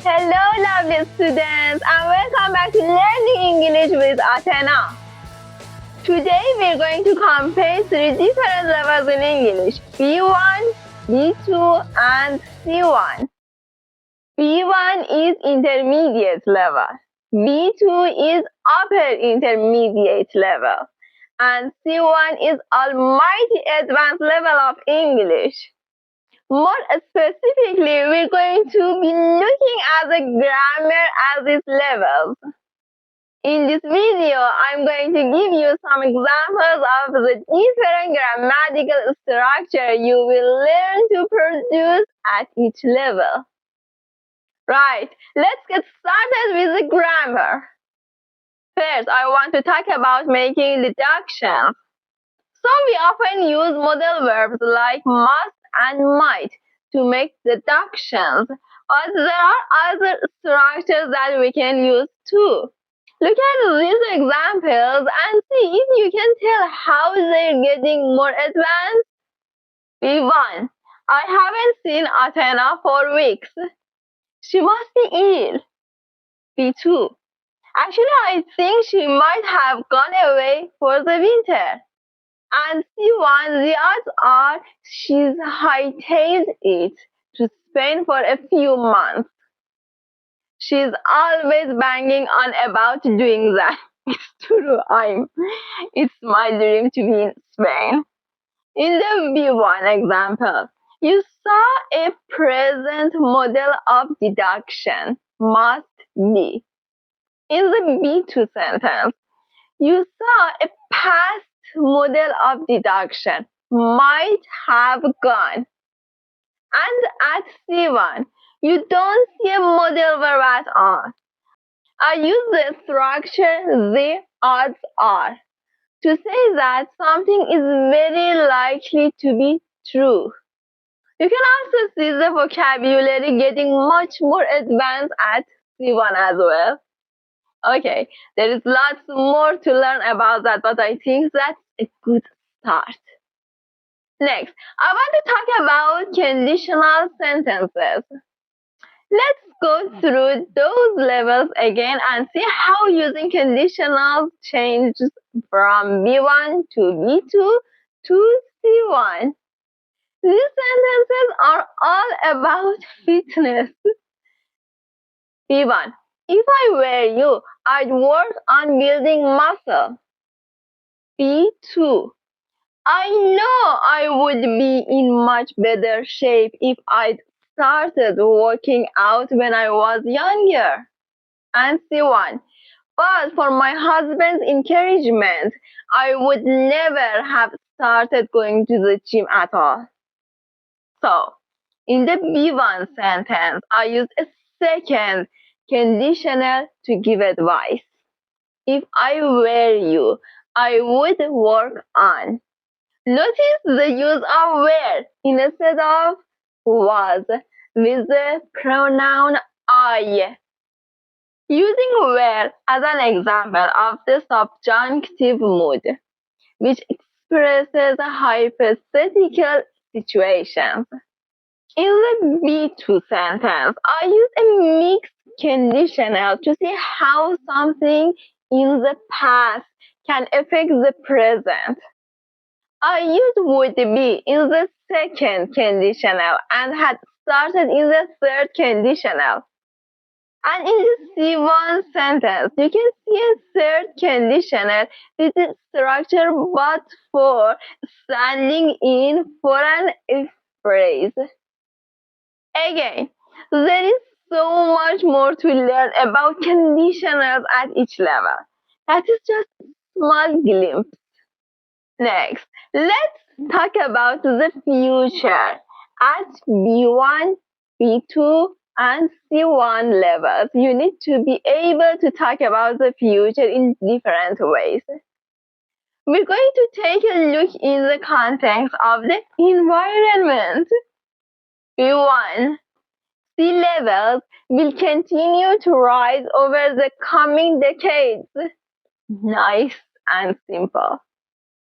Hello, lovely students, and welcome back to Learning English with Athena. Today, we're going to compare three different levels in English: B1, B2, and C1. B1 is intermediate level, B2 is upper intermediate level, and C1 is almighty advanced level of English. More specifically, we're going to be looking at the grammar at these levels. In this video, I'm going to give you some examples of the different grammatical structure you will learn to produce at each level. Right, let's get started with the grammar. First, I want to talk about making deductions. So we often use modal verbs like must and might to make deductions, but there are other structures that we can use too. Look at these examples and see if you can tell how they're getting more advanced. B1. I haven't seen Athena for weeks. She must be ill. B2. Actually, I think she might have gone away for the winter. And C1, the odds are she's hightailed it to Spain for a few months. She's always banging on about doing that. It's true, it's my dream to be in Spain. In the B1 example, you saw a present model of deduction, must be. In the B2 sentence, you saw a past model of deduction, might have gone. And at C1, you don't see a modal verb at all. I use the structure the odds are to say that something is very likely to be true. You can also see the vocabulary getting much more advanced at C1 as well. Okay, there is lots more to learn about that, but I think that's a good start. Next, I want to talk about conditional sentences. Let's go through those levels again and see how using conditionals changes from B1 to B2 to C1. These sentences are all about fitness. B1. If I were you, I'd work on building muscle. B2. I know I would be in much better shape if I'd started working out when I was younger. And C1. But for my husband's encouragement, I would never have started going to the gym at all. So, in the B1 sentence, I use a second conditional to give advice. If I were you, I would work on. Notice the use of were instead of was with the pronoun I. Using were as an example of the subjunctive mood, which expresses hypothetical situations. In the B2 sentence, I use a mixed conditional to see how something in the past can affect the present. I used would be in the second conditional and had started in the third conditional. And in the C1 sentence, you can see a third conditional with the structure but for standing in for an phrase. Again, there is so much more to learn about conditionals at each level. That is just a small glimpse. Next, let's talk about the future. At B1, B2, and C1 levels, you need to be able to talk about the future in different ways. We're going to take a look in the context of the environment. B1. Sea levels will continue to rise over the coming decades. Nice and simple.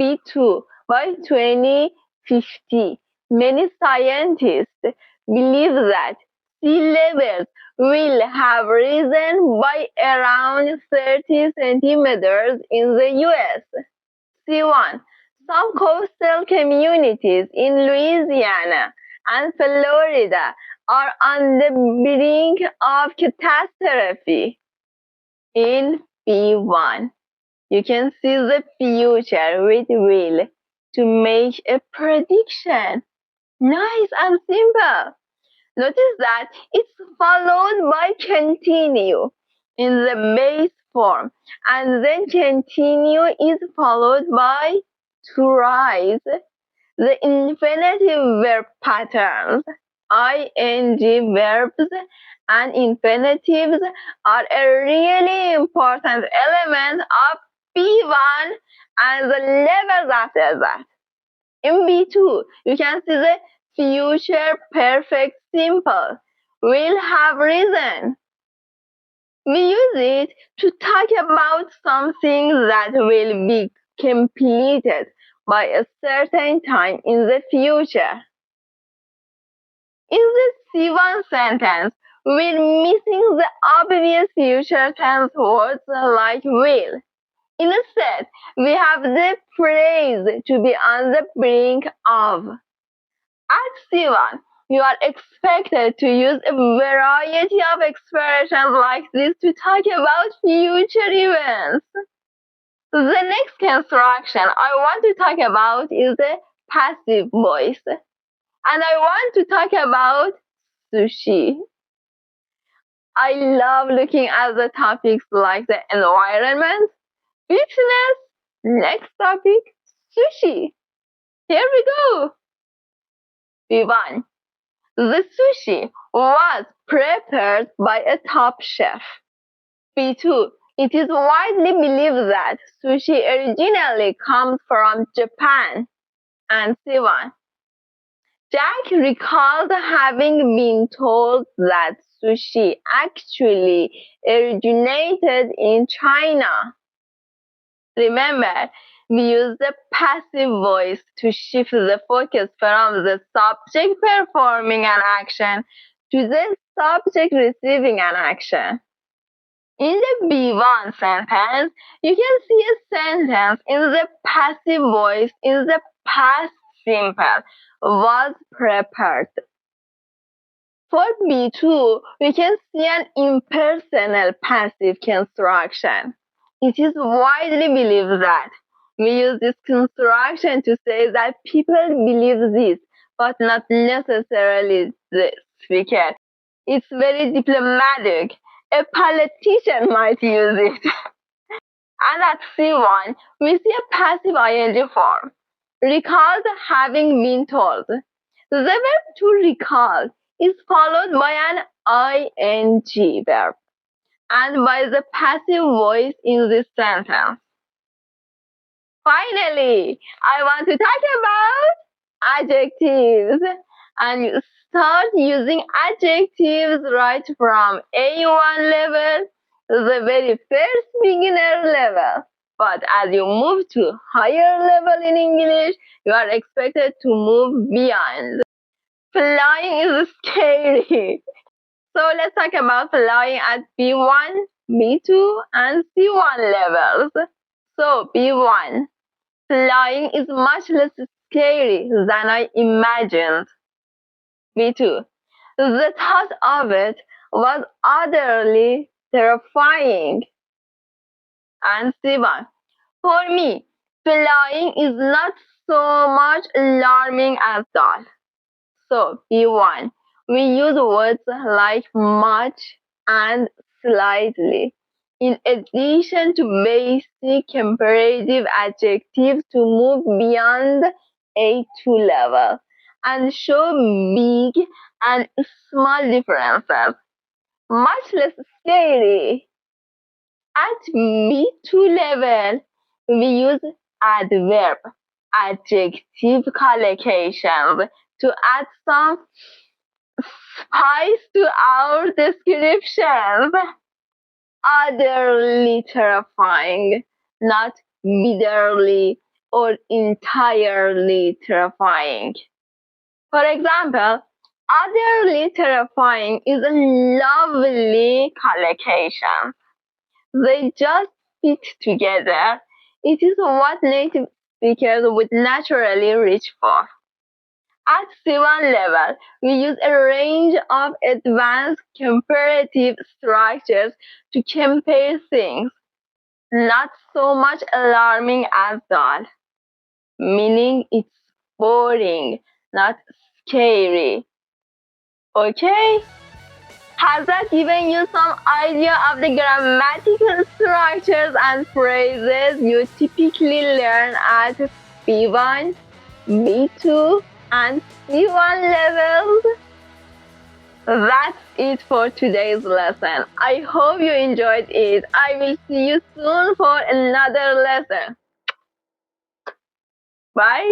B2. By 2050, many scientists believe that sea levels will have risen by around 30 centimeters in the US. C1. Some coastal communities in Louisiana and Florida are on the brink of catastrophe. In B1, you can see the future with will to make a prediction. Nice and simple. Notice that it's followed by continue in the base form, and then continue is followed by to rise. The infinitive verb patterns, ing verbs and infinitives, are a really important element of B1 and the levels after that. In B2, you can see the future perfect simple will have risen. We use it to talk about something that will be completed by a certain time in the future. In the C1 sentence, we're missing the obvious future tense words like will. Instead, we have the phrase to be on the brink of. At C1, you are expected to use a variety of expressions like this to talk about future events. The next construction I want to talk about is the passive voice. And I want to talk about sushi. I love looking at the topics like the environment, fitness. Next topic, sushi. Here we go. B1. The sushi was prepared by a top chef. B2. It is widely believed that sushi originally comes from Japan. And C1. Jack recalled having been told that sushi actually originated in China. Remember, we use the passive voice to shift the focus from the subject performing an action to the subject receiving an action. In the B1 sentence, you can see a sentence in the passive voice in the past simple, was prepared. For B2, we can see an impersonal passive construction. It is widely believed that we use this construction to say that people believe this, but not necessarily the speaker. It's very diplomatic. A politician might use it. And at C1, we see a passive ing form. Recalled having been told. The verb to recall is followed by an ing verb and by the passive voice in this sentence. Finally, I want to talk about adjectives, and you start using adjectives right from A1 level, the very first beginner level. But as you move to higher level in English, you are expected to move beyond. Flying is scary. So let's talk about flying at B1, B2, and C1 levels. So B1, flying is much less scary than I imagined. B2, the thought of it was utterly terrifying. And C1, for me, flying is not so much alarming as that. So B1, we use words like much and slightly, in addition to basic comparative adjectives to move beyond A2 level and show big and small differences. Much less scary. At B2 level, we use adverb, adjective collocations to add some spice to our descriptions. Utterly terrifying, not bitterly or entirely terrifying. For example, Utterly terrifying is a lovely collocation. They just fit together. It is what native speakers would naturally reach for. At C1 level, we use a range of advanced comparative structures to compare things, not so much alarming as dull, meaning it's boring, not scary. Okay? Has that given you some idea of the grammatical structures and phrases you typically learn at B1, B2, and C1 levels? That's it for today's lesson. I hope you enjoyed it. I will see you soon for another lesson. Bye.